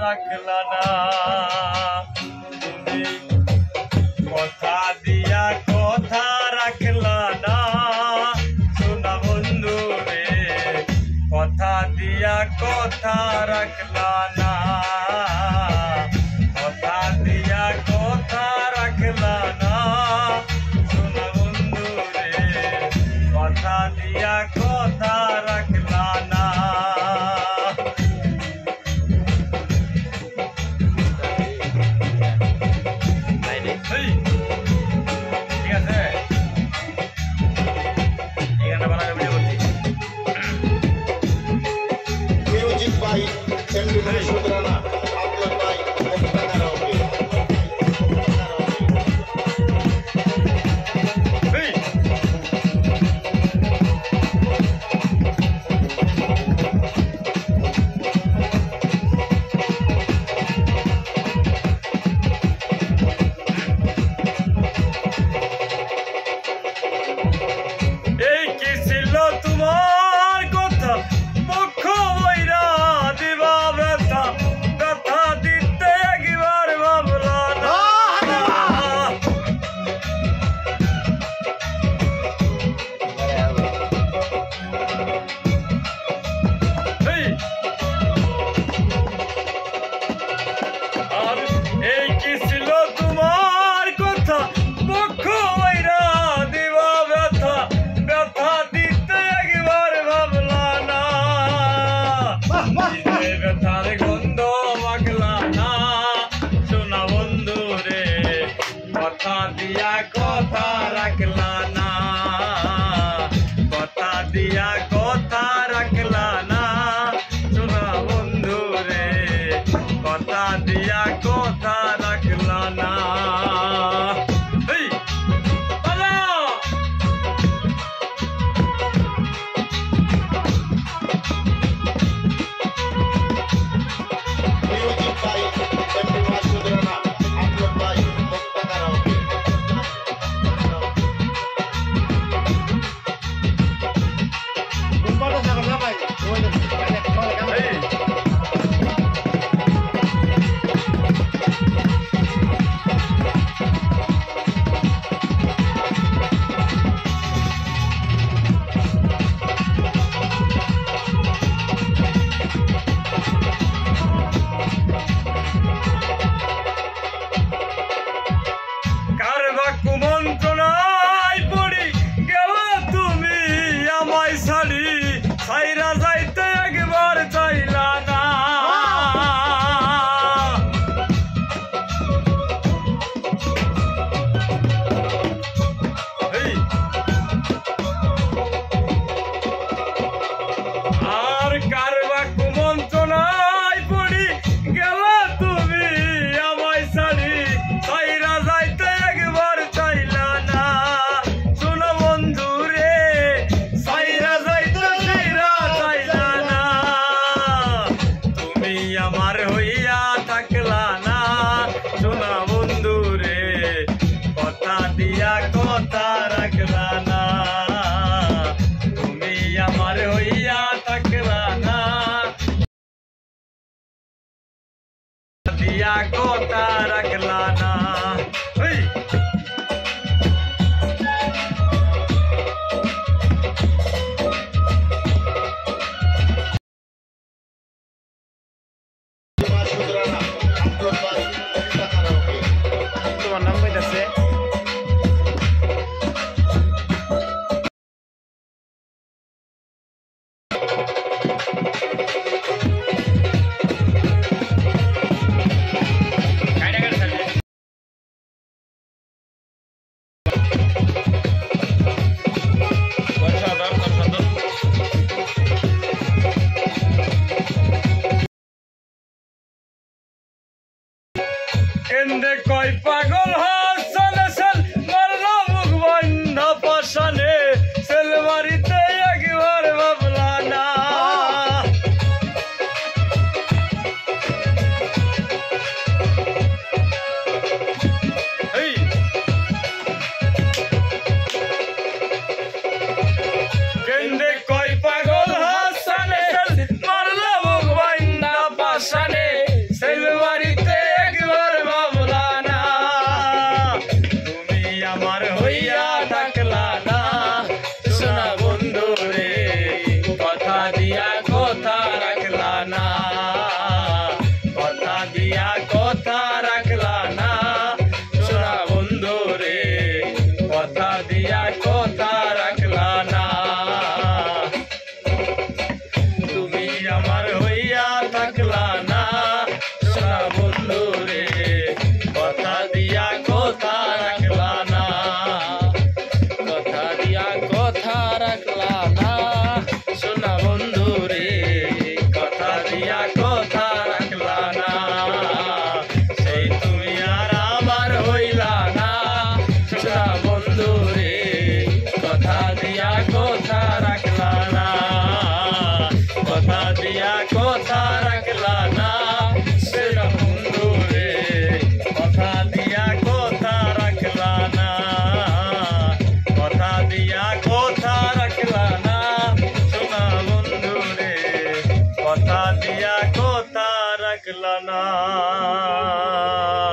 রাখলা না তুমি কথা দিয়া কথা রাখলা না সোনা বন্ধু রে কথা দিয়া কথা রাখলা না কথা দিয়া কথা রাখলা না সোনা বন্ধু রে কথা দিয়া কথা রাখলা না কথা দিয়া কথা রাখলা না কথা দিয়া কথা রাখলা না সোনা বন্ধু রে কথা দিয়া কথা রাখলা না কুমন্ত্রণায় পড়ি গেলা তুমি আমায় ছাড়ি ছাইরা যাইতে একবার চাইলা না আর কারবা কুমন্ত্রণায় পড়ি গেলা তুমি আমায় ছাড়ি ছাইরা যাইতে একবার চাইলা না সোনা বন্ধু রে ছাইরা যাইতে ছাইরা চাইলা না তুমি আমার হইয়া থাকলা না সোনা বন্ধু রে কথা দিয়া কথা রাখলা না তুমি আমার হইয়া থাকলা না দিয়া কথা রাখলা না তোমার নাম কইতাছে কেন্দে কয় পাগল হাসানে সেল মারলা মুখ বন্ধ পাশানে সেল মারিতে একবার ভাবলা না কেন্দে কয় পাগল হাসানে সেল মারলা মুখ বন্ধ পাশানে কথা দিয়া কথা রাখলা না।